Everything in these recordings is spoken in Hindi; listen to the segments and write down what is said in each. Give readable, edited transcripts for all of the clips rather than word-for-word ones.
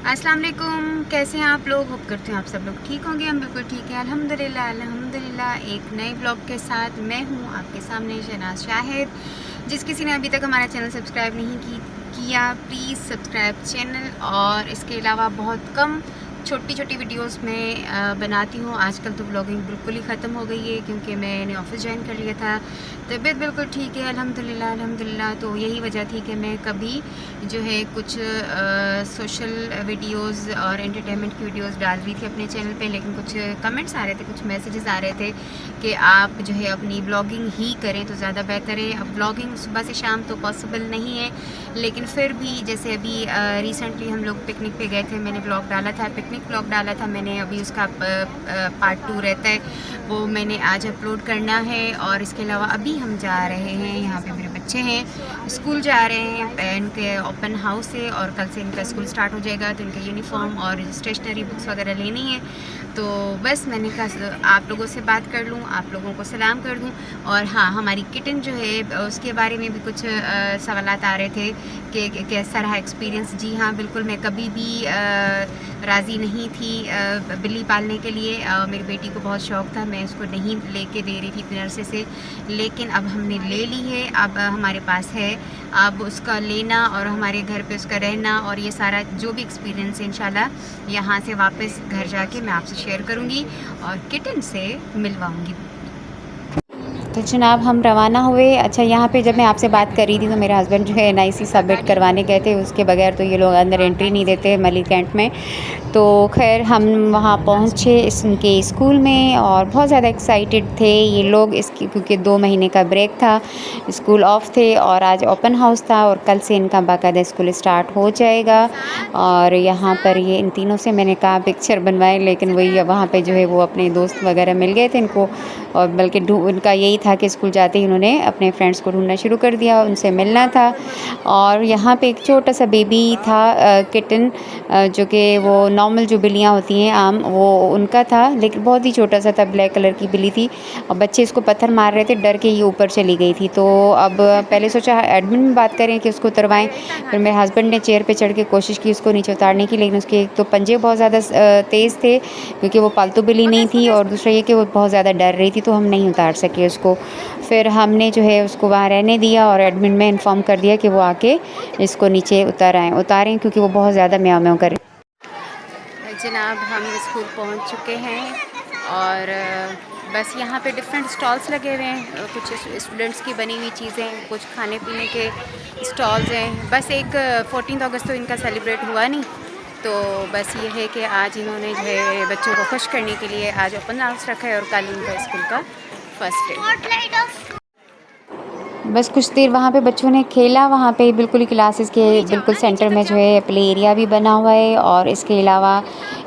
अस्सलाम वालेकुम, कैसे हैं आप लोग? होप करते हैं आप सब लोग ठीक होंगे। हम बिल्कुल ठीक हैं, अल्हम्दुलिल्लाह अल्हम्दुलिल्लाह। एक नए ब्लॉग के साथ मैं हूँ आपके सामने शहनाज शाहिद। जिस किसी ने अभी तक हमारा चैनल सब्सक्राइब नहीं किया, प्लीज़ सब्सक्राइब चैनल। और इसके अलावा बहुत कम छोटी छोटी वीडियोस में बनाती हूँ। आजकल तो ब्लॉगिंग बिल्कुल ही ख़त्म हो गई है क्योंकि मैंने ऑफिस ज्वाइन कर लिया था। तबीयत बिल्कुल ठीक है अल्हम्दुलिल्लाह अल्हम्दुलिल्लाह। तो यही वजह थी कि मैं कभी जो है कुछ सोशल वीडियोस और एंटरटेनमेंट की वीडियोस डाल रही थी अपने चैनल पे, लेकिन कुछ कमेंट्स आ रहे थे, कुछ मैसेजेस आ रहे थे कि आप जो है अपनी ब्लॉगिंग ही करें तो ज़्यादा बेहतर है। अब ब्लॉगिंग सुबह से शाम तो पॉसिबल नहीं है, लेकिन फिर भी जैसे अभी रिसेंटली हम लोग पिकनिक पे गए थे, मैंने ब्लॉग डाला था, पिकनिक ब्लॉग डाला था मैंने। अभी उसका पार्ट 2 रहता है, वो मैंने आज अपलोड करना है। और इसके अलावा अभी हम जा रहे हैं, यहाँ पे मेरे बच्चे हैं स्कूल जा रहे हैं, इनके ओपन हाउस है और कल से इनका स्कूल स्टार्ट हो जाएगा, तो इनका यूनिफॉर्म और स्टेशनरी बुक्स वगैरह लेनी है। तो बस मैंने कहा आप लोगों से बात कर लूँ, आप लोगों को सलाम कर दूँ। और हाँ, हमारी किटन जो है उसके बारे में भी कुछ सवालात आ रहे थे कि कैसा रहा एक्सपीरियंस। जी हाँ, बिल्कुल मैं कभी भी राज़ी नहीं थी बिल्ली पालने के लिए। मेरी बेटी को बहुत शौक़ था, मैं उसको नहीं लेके दे रही थी अपने नर्सरी से, लेकिन अब हमने ले ली है, अब हमारे पास है। अब उसका लेना और हमारे घर पे उसका रहना और ये सारा जो भी एक्सपीरियंस है इंशाल्लाह यहाँ से वापस घर जाके मैं आपसे शेयर करूँगी और किटन से मिलवाऊँगी। तो जनाब हम रवाना हुए। अच्छा, यहाँ पे जब मैं आपसे बात कर रही थी तो मेरे हस्बैंड जो है एनआईसी सबमिट करवाने गए थे, उसके बगैर तो ये लोग अंदर एंट्री नहीं देते मलिक कैंट में। तो खैर हम वहाँ पहुँचे इनके स्कूल में और बहुत ज़्यादा एक्साइटेड थे ये लोग इसकी, क्योंकि 2 महीने का ब्रेक था, स्कूल ऑफ थे और आज ओपन हाउस था और कल से इनका बाकायदा स्कूल स्टार्ट हो जाएगा। और यहाँ पर ये इन तीनों से मैंने कहा पिक्चर बनवाएं, लेकिन वही वहाँ पे जो है वो अपने दोस्त वगैरह मिल गए थे इनको, और बल्कि उनका यही था कि स्कूल जाते ही उन्होंने अपने फ्रेंड्स को ढूंढना शुरू कर दिया, उनसे मिलना था। और यहाँ पे एक छोटा सा बेबी था किटन, जो कि वो नॉर्मल जो बिल्लियाँ होती हैं आम, वो उनका था, लेकिन बहुत ही छोटा सा था, ब्लैक कलर की बिल्ली थी। और बच्चे इसको पत्थर मार रहे थे, डर के ये ऊपर चली गई थी। तो अब पहले सोचा एडमिन में बात करें कि उसको उतरवाएं, फिर मेरे हस्बैंड ने चेयर पे चढ़ के कोशिश की उसको नीचे उतारने की, लेकिन उसके एक तो पंजे बहुत ज़्यादा तेज़ थे क्योंकि वो पालतू बिल्ली नहीं थी, और दूसरा ये कि वो बहुत ज़्यादा डर रही थी, तो हम नहीं उतार सके उसको। फिर हमने जो है उसको वहाँ रहने दिया और एडमिन में इन्फॉर्म कर दिया कि वो आके इसको नीचे उतारें क्योंकि वो बहुत ज़्यादा म्याऊं म्याऊं करे। जनाब हम स्कूल पहुँच चुके हैं और बस यहाँ पे डिफरेंट स्टॉल्स लगे हुए हैं, कुछ स्टूडेंट्स की बनी हुई चीज़ें, कुछ खाने पीने के स्टॉल्स हैं। बस एक 14 अगस्त तो इनका सेलिब्रेट हुआ नहीं, तो बस ये है कि आज इन्होंने जो है बच्चों को खुश करने के लिए आज ओपन हाउस रखा है और कल इनका स्कूल का फर्स्ट डे। बस कुछ देर वहाँ पे बच्चों ने खेला, वहाँ पे बिल्कुल ही क्लासेस के बिल्कुल सेंटर में जो है प्ले एरिया भी बना हुआ है। और इसके अलावा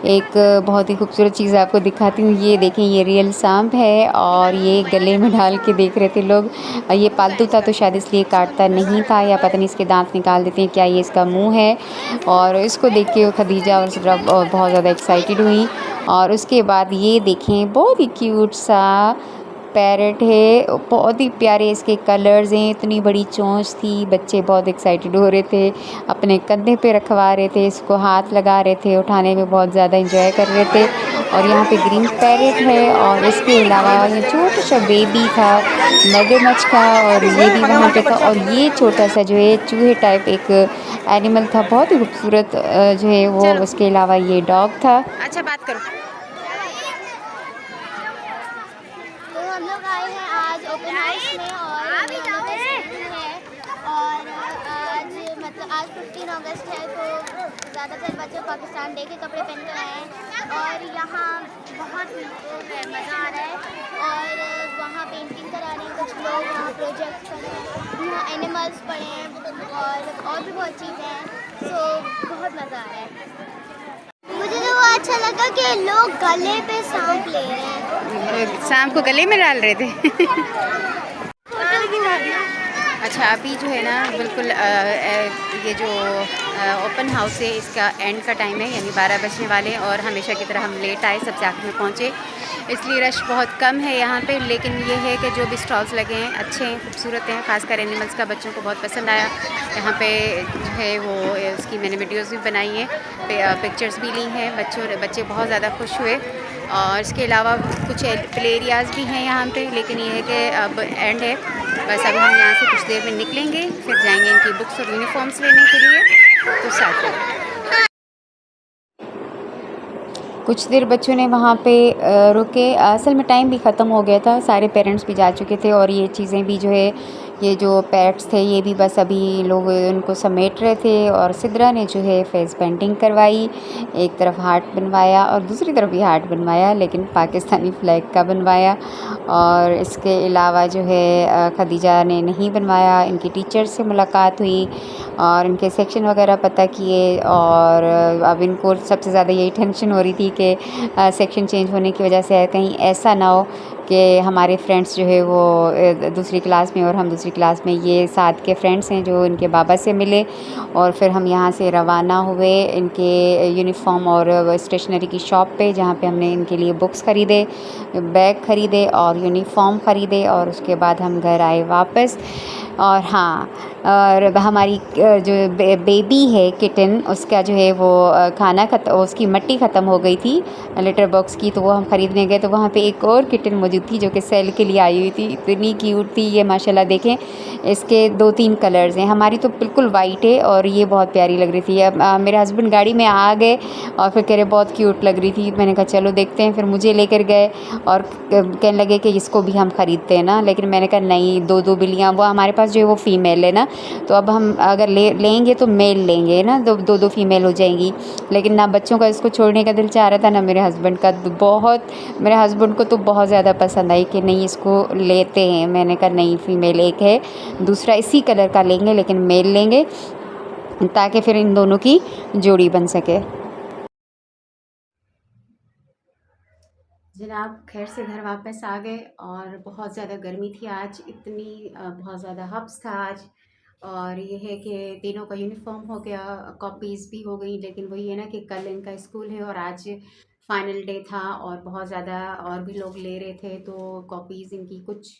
एक बहुत ही खूबसूरत चीज़ आपको दिखाती हूँ, ये देखें, ये रियल सांप है और ये गले में डाल के देख रहे थे लोग। ये पालतू था तो शायद इसलिए काटता नहीं था, या पता नहीं इसके दांत निकाल देते हैं क्या, ये इसका मुँह है। और इसको देख के खदीजा और सबरा बहुत ज़्यादा एक्साइटेड हुई। और उसके बाद ये देखें, बहुत ही क्यूट सा पैरेट है, बहुत ही प्यारे इसके कलर्स हैं, इतनी बड़ी चोंच थी, बच्चे बहुत एक्साइटेड हो रहे थे, अपने कंधे पे रखवा रहे थे, इसको हाथ लगा रहे थे, उठाने में बहुत ज़्यादा एंजॉय कर रहे थे। और यहाँ पे ग्रीन पैरेट है और इसके अलावा ये छोटा सा बेबी था मगरमच्छ का, और ये भी वहाँ पे था। और ये छोटा सा जो है चूहे टाइप एक एनिमल था, बहुत ही खूबसूरत जो है वो। उसके अलावा ये डॉग था। अच्छा बात करो। हम लोग आए हैं आज ओपन हाउस में और हम लोग का स्कूल है। और आज 15 अगस्त है, तो ज़्यादातर बच्चे पाकिस्तान डे के कपड़े पहन कर आए हैं और यहाँ बहुत मज़ा आ रहा है। और वहाँ पेंटिंग करा रहे हैं कुछ लोग, वहाँ प्रोजेक्ट कर रहे हैं, यहाँ एनिमल्स पड़े हैं और भी बहुत चीज़ें हैं, सो बहुत मज़ा आ रहा है। मुझे तो वो अच्छा लगा कि लोग गले पे सांप ले रहे हैं, सांप को गले में डाल रहे थे। अच्छा, अभी जो है ना बिल्कुल ये जो ओपन हाउस है इसका एंड का टाइम है, यानी 12 बजने वाले हैं और हमेशा की तरह हम लेट आए, सबसे आखिर में पहुँचे। इसलिए रश बहुत कम है यहाँ पे। लेकिन ये है कि जो भी स्टॉल्स लगे हैं अच्छे हैं, खूबसूरत हैं, खासकर एनिमल्स का बच्चों को बहुत पसंद आया। यहाँ पे जो है वो उसकी मैंने वीडियोस भी बनाई हैं, पिक्चर्स भी ली हैं। बच्चे बहुत ज़्यादा खुश हुए। और इसके अलावा कुछ प्ले एरियाज़ भी हैं यहाँ पे, लेकिन ये है कि अब एंड है। बस अब हम यहाँ से कुछ देर में निकलेंगे, फिर जाएंगे इनकी बुक्स और यूनिफॉर्म्स लेने के लिए। तो साथ में कुछ देर बच्चों ने वहाँ पे रुके। असल में टाइम भी ख़त्म हो गया था, सारे पेरेंट्स भी जा चुके थे और ये चीज़ें भी जो है, ये जो पेट्स थे ये भी बस अभी लोग उनको समेट रहे थे। और सिद्रा ने जो है फेस पेंटिंग करवाई, एक तरफ हार्ट बनवाया और दूसरी तरफ भी हार्ट बनवाया, लेकिन पाकिस्तानी फ्लैग का बनवाया। और इसके अलावा जो है खदीजा ने नहीं बनवाया। इनकी टीचर से मुलाकात हुई और इनके सेक्शन वगैरह पता किए। और अब इनको सबसे ज़्यादा यही टेंशन हो रही थी कि सेक्शन चेंज होने की वजह से कहीं ऐसा ना हो कि हमारे फ्रेंड्स जो है वो दूसरी क्लास में और हम दूसरी क्लास में। ये साथ के फ्रेंड्स हैं जो इनके बाबा से मिले और फिर हम यहाँ से रवाना हुए इनके यूनिफॉर्म और स्टेशनरी की शॉप पे, जहाँ पे हमने इनके लिए बुक्स ख़रीदे, बैग ख़रीदे और यूनिफॉर्म ख़रीदे। और उसके बाद हम घर आए वापस। और हाँ, और हमारी जो बेबी है किटन, उसका जो है वो खाना उसकी मट्टी ख़त्म हो गई थी लिटर बॉक्स की, तो वो हम ख़रीदने गए तो वहाँ पे एक और किटन मौजूद थी जो कि सेल के लिए आई हुई थी। इतनी क्यूट थी ये, माशाल्लाह। देखें, इसके 2-3 कलर्स हैं। हमारी तो बिल्कुल वाइट है और ये बहुत प्यारी लग रही थी। अब मेरे हस्बैंड गाड़ी में आ गए और फिर कह रहे बहुत क्यूट लग रही थी। मैंने कहा चलो देखते हैं। फिर मुझे लेकर गए और कहने लगे कि इसको भी हम ख़रीदते हैं ना, लेकिन मैंने कहा नहीं, 2-2 बिल्लियाँ, वो हमारे पास जो है वो फ़ीमेल है ना, तो अब हम अगर लेंगे तो मेल लेंगे ना, 2-2 फीमेल हो जाएंगी। लेकिन ना बच्चों का इसको छोड़ने का दिल चाह रहा था, ना मेरे हस्बैंड का। मेरे हस्बैंड को तो बहुत ज़्यादा पसंद आई कि नहीं इसको लेते हैं। मैंने कहा नहीं, फ़ीमेल एक है, दूसरा इसी कलर का लेंगे लेकिन मेल लेंगे, ताकि फिर इन दोनों की जोड़ी बन सके। जनाब खैर से घर वापस आ गए और बहुत ज़्यादा गर्मी थी आज, इतनी बहुत ज़्यादा हब्स था आज। और ये है कि तीनों का यूनिफॉर्म हो गया, कॉपीज़ भी हो गई। लेकिन वही है ना कि कल इनका स्कूल है और आज फाइनल डे था और बहुत ज़्यादा और भी लोग ले रहे थे, तो कॉपीज़ इनकी कुछ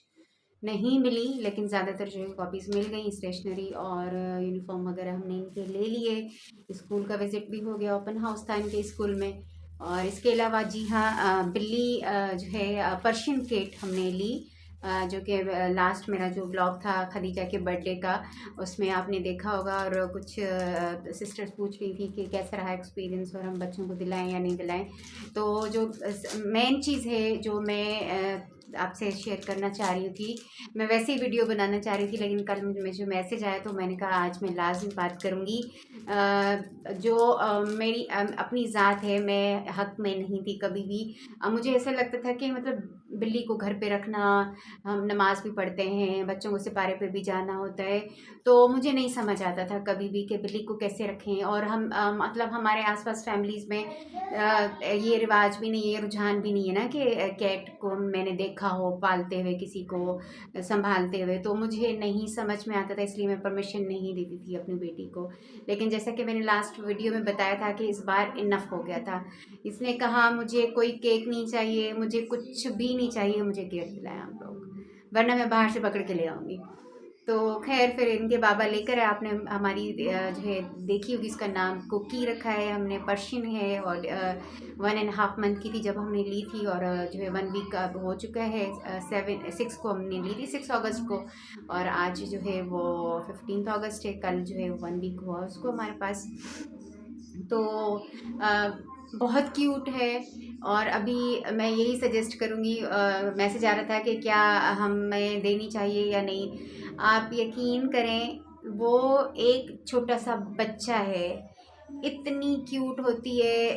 नहीं मिली, लेकिन ज़्यादातर जो है कॉपीज़ मिल गई। स्टेशनरी और यूनिफॉर्म वगैरह हमने इनके ले लिए। स्कूल का विज़िट भी हो गया, ओपन हाउस था इनके स्कूल में। और इसके अलावा जी हाँ, बिल्ली जो है पर्शियन कैट हमने ली, जो कि लास्ट मेरा जो ब्लॉग था खदीजा के बर्थडे का, उसमें आपने देखा होगा। और कुछ सिस्टर्स पूछ रही थी कि कैसा रहा एक्सपीरियंस और हम बच्चों को दिलाएं या नहीं दिलाएं। तो जो मेन चीज़ है जो मैं आपसे शेयर करना चाह रही थी, मैं वैसे ही वीडियो बनाना चाह रही थी, लेकिन कल मुझे जो मैसेज आया तो मैंने कहा आज मैं लाजमी बात करूँगी। जो मेरी अपनी ज़ात है, मैं हक़ में नहीं थी कभी भी। मुझे ऐसा लगता था कि मतलब बिल्ली को घर पे रखना, हम नमाज़ भी पढ़ते हैं, बच्चों को सिपारे पे भी जाना होता है, तो मुझे नहीं समझ आता था कभी भी कि बिल्ली को कैसे रखें। और हम मतलब हमारे आसपास फैमिलीज़ में ये रिवाज भी नहीं है, ये रुझान भी नहीं है ना कि कैट को मैंने देखा हो पालते हुए, किसी को संभालते हुए, तो मुझे नहीं समझ में आता था, इसलिए मैं परमिशन नहीं देती थी अपनी बेटी को। लेकिन जैसा कि मैंने लास्ट वीडियो में बताया था कि इस बार इनफ हो गया था। इसने कहा मुझे कोई केक नहीं चाहिए, मुझे कुछ भी नहीं चाहिए, मुझे केक खिलाएं आप लोग, वरना मैं बाहर से पकड़ के ले आऊँगी। तो खैर फिर इनके बाबा लेकर आए। आपने हमारी जो है देखी होगी, इसका नाम कुकी रखा है हमने, पर्शियन है और 1.5 मंथ की थी जब हमने ली थी। और जो है 1 वीक अब हो चुका है, 6 को हमने ली थी, 6 अगस्त को। और आज जो है वो 15 अगस्त है, कल जो है 1 वीक हुआ उसको हमारे पास। तो बहुत क्यूट है। और अभी मैं यही सजेस्ट करूँगी, मैसेज आ रहा था कि क्या हमें देनी चाहिए या नहीं। आप यकीन करें, वो एक छोटा सा बच्चा है, इतनी क्यूट होती है,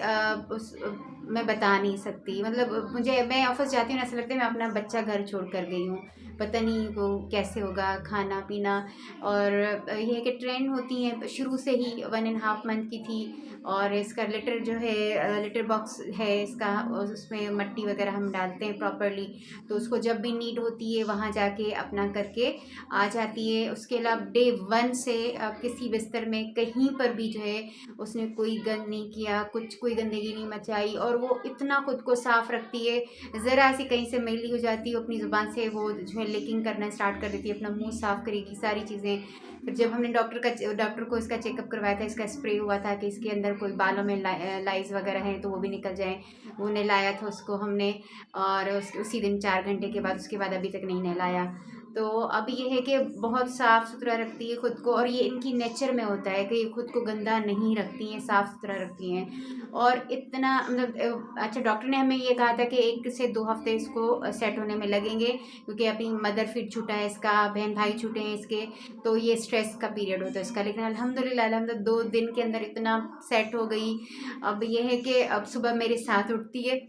मैं बता नहीं सकती। मतलब मैं ऑफिस जाती हूँ, ऐसा लगता है मैं अपना बच्चा घर छोड़ कर गई हूँ, पता नहीं वो कैसे होगा खाना पीना। और ये है कि ट्रेंड होती हैं शुरू से ही, 1.5 मंथ की थी। और इसका लिटर जो है, लिटर बॉक्स है इसका, उसमें मट्टी वगैरह हम डालते हैं प्रॉपरली, तो उसको जब भी नीड होती है वहाँ जाके अपना करके आ जाती है। उसके अलावा डे 1 से किसी बिस्तर में कहीं पर भी जो है उसने कोई गंद नहीं किया, कोई गंदगी नहीं मचाई। और और वो इतना खुद को साफ़ रखती है, ज़रा सी कहीं से मैली हो जाती है अपनी ज़ुबान से वो जो है लिकिंग करना स्टार्ट कर देती है, अपना मुंह साफ़ करेगी, सारी चीज़ें। फिर जब हमने डॉक्टर को इसका चेकअप करवाया था, इसका स्प्रे हुआ था कि इसके अंदर कोई बालों में लाइज वगैरह हैं तो वो भी निकल जाएँ, वो नहलाया था उसको हमने, और उसी दिन 4 घंटे के बाद, उसके बाद अभी तक नहीं नहलाया। तो अब ये है कि बहुत साफ़ सुथरा रखती है खुद को, और ये इनकी नेचर में होता है कि ये खुद को गंदा नहीं रखती हैं, साफ़ सुथरा रखती हैं। और इतना मतलब अच्छा, डॉक्टर ने हमें ये कहा था कि 1 से 2 हफ्ते इसको सेट होने में लगेंगे, क्योंकि अभी मदर फिट छूटा है इसका, बहन भाई छूटे हैं इसके, तो ये स्ट्रेस का पीरियड होता है इसका। लेकिन अल्हम्दुलिल्लाह 2 दिन के अंदर इतना सेट हो गई। अब ये है कि अब सुबह मेरे साथ उठती है,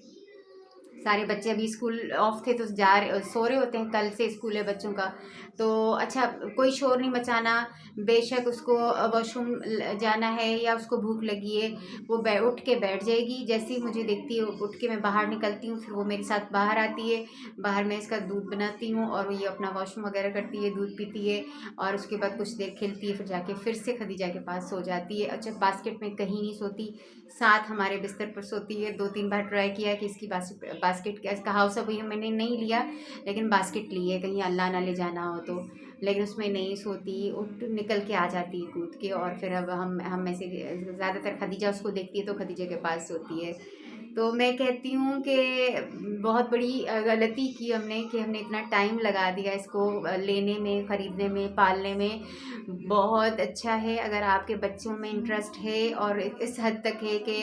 सारे बच्चे अभी स्कूल ऑफ थे तो सो रहे होते हैं, कल से स्कूल है बच्चों का। तो अच्छा, कोई शोर नहीं मचाना, बेशक उसको वॉशरूम जाना है या उसको भूख लगी है, वो उठ के बैठ जाएगी, जैसे ही मुझे देखती है उठ के मैं बाहर निकलती हूँ, फिर वो मेरे साथ बाहर आती है, बाहर मैं इसका दूध बनाती हूँ और ये अपना वॉशरूम वगैरह करती है, दूध पीती है, और उसके बाद कुछ देर खेलती है, फिर जाके फिर से खदीजा के पास सो जाती है। अच्छा, बास्केट में कहीं नहीं सोती, साथ हमारे बिस्तर पर सोती है। 2-3 बार ट्राई किया कि इसकी बास्केट का हाउस अभी मैंने नहीं लिया, लेकिन बास्केट ली है कहीं अल्लाह ना ले जाना हो तो, लेकिन उसमें नहीं सोती, उठ निकल के आ जाती है कूद के। और फिर अब हम में से ज़्यादातर खदीजा उसको देखती है तो खदीजा के पास सोती है। तो मैं कहती हूँ कि बहुत बड़ी गलती की हमने कि हमने इतना टाइम लगा दिया इसको लेने में, ख़रीदने में, पालने में। बहुत अच्छा है अगर आपके बच्चों में इंटरेस्ट है और इस हद तक है कि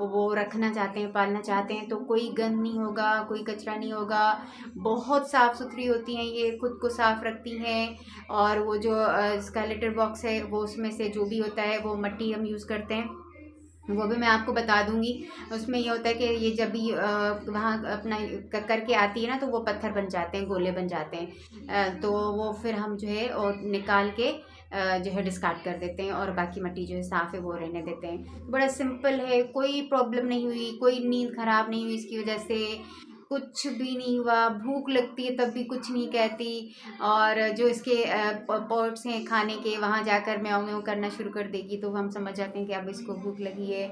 वो रखना चाहते हैं, पालना चाहते हैं, तो कोई गंद नहीं होगा, कोई कचरा नहीं होगा। बहुत साफ़ सुथरी होती हैं ये, खुद को साफ़ रखती हैं। और वो जो इसका लिटर बॉक्स है, वो उसमें से जो भी होता है वो मट्टी हम यूज़ करते हैं, वो भी मैं आपको बता दूंगी। उसमें ये होता है कि ये जब भी वहाँ अपना करके आती है ना, तो वो पत्थर बन जाते हैं, गोले बन जाते हैं, तो वो फिर हम जो है और निकाल के जो है डिस्कार्ड कर देते हैं, और बाकी मिट्टी जो है साफ़ है वो रहने देते हैं। बड़ा सिंपल है, कोई प्रॉब्लम नहीं हुई, कोई नींद ख़राब नहीं हुई इसकी वजह से, कुछ भी नहीं हुआ। भूख लगती है तब भी कुछ नहीं कहती, और जो इसके पॉट्स हैं खाने के, वहाँ जाकर म्याऊं म्याऊं करना शुरू कर देगी, तो हम समझ जाते हैं कि अब इसको भूख लगी है।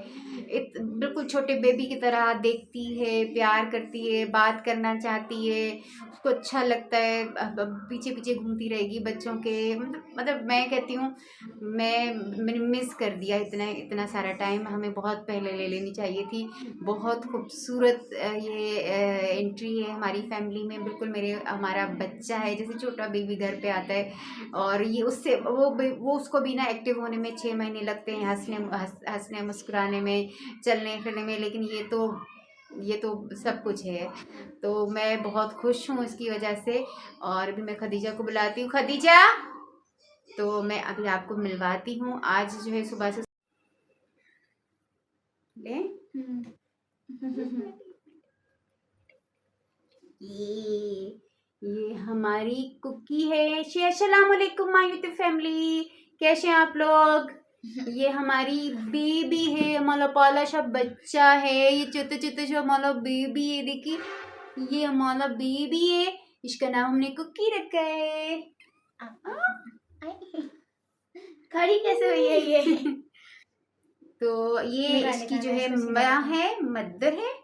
बिल्कुल छोटे बेबी की तरह देखती है, प्यार करती है, बात करना चाहती है, उसको अच्छा लगता है, पीछे पीछे घूमती रहेगी बच्चों के। मतलब मैं कहती हूँ, मैंने मिस कर दिया इतना इतना सारा टाइम, हमें बहुत पहले ले लेनी चाहिए थी। बहुत खूबसूरत ये एंट्री है हमारी फैमिली में, बिल्कुल हमारा बच्चा है जैसे छोटा बेबी घर पे आता है, और ये उससे वो उसको भी ना एक्टिव होने में 6 महीने लगते हैं, हंसने मुस्कुराने में, चलने फिरने में, लेकिन ये तो सब कुछ है। तो मैं बहुत खुश हूँ इसकी वजह से। और अभी मैं खदीजा को बुलाती हूँ, खदीजा, तो मैं अभी आपको मिलवाती हूँ। आज जो है सुबह से ले ये हमारी कुकी है। अस्सलाम वालेकुम माय यूट्यूब फैमिली, कैसे हैं आप लोग? ये हमारी बेबी है, हमारा पाला सा बच्चा है, ये छोटे छोटे सा हमारा बेबी है। देखिए, ये हमारा बेबी है, इसका नाम हमने कुकी रखा है। खड़ी कैसे हुई है ये? तो ये इसकी जो है माँ है, मदर है,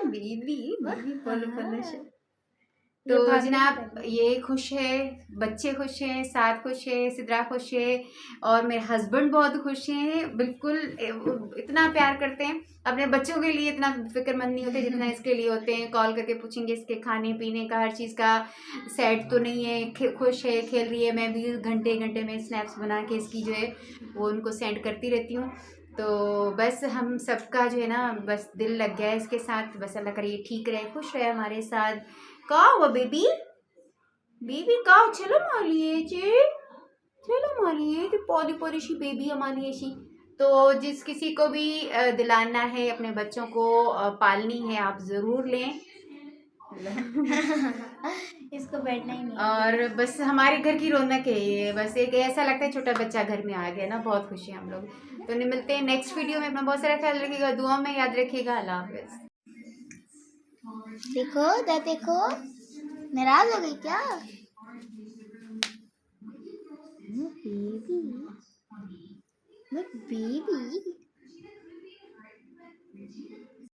बेबी बेबी। तो जनाब ये खुश है, बच्चे खुश हैं, साथ खुश है, सिद्रा खुश है, और मेरे हस्बैंड बहुत खुश हैं। बिल्कुल इतना प्यार करते हैं अपने बच्चों के लिए, इतना फिक्रमंद नहीं होते जितना इसके लिए होते हैं। कॉल करके पूछेंगे इसके खाने पीने का, हर चीज़ का, सैड तो नहीं है, खुश है, खेल रही है। मैं भी घंटे घंटे में स्नैप्स बना के इसकी जो है वो उनको सेंड करती रहती हूँ। तो बस हम सबका जो है ना, बस दिल लग गया है इसके साथ। बस अल्लाह करे ये ठीक रहे, खुश रहे हमारे साथ। का हुआ बेबी? बेबी का चलो मालिए चे, चलो मालिए तो पौधी पौधी सी बेबी हमारी ऐसी। तो जिस किसी को भी दिलाना है, अपने बच्चों को पालनी है, आप ज़रूर लें। इसको बैठना ही नहीं। और बस हमारे घर की रौनक है ये, बस एक ऐसा लगता है छोटा बच्चा घर में आ गया ना, बहुत खुशी है हम लोग। तो नहीं मिलते हैं नेक्स्ट वीडियो में। अपना बहुत सारा ख्याल रखिएगा, दुआ में याद रखिएगा। अल्लाह हाफ़िज़। देखो देखो, नाराज हो गई क्या? Baby, baby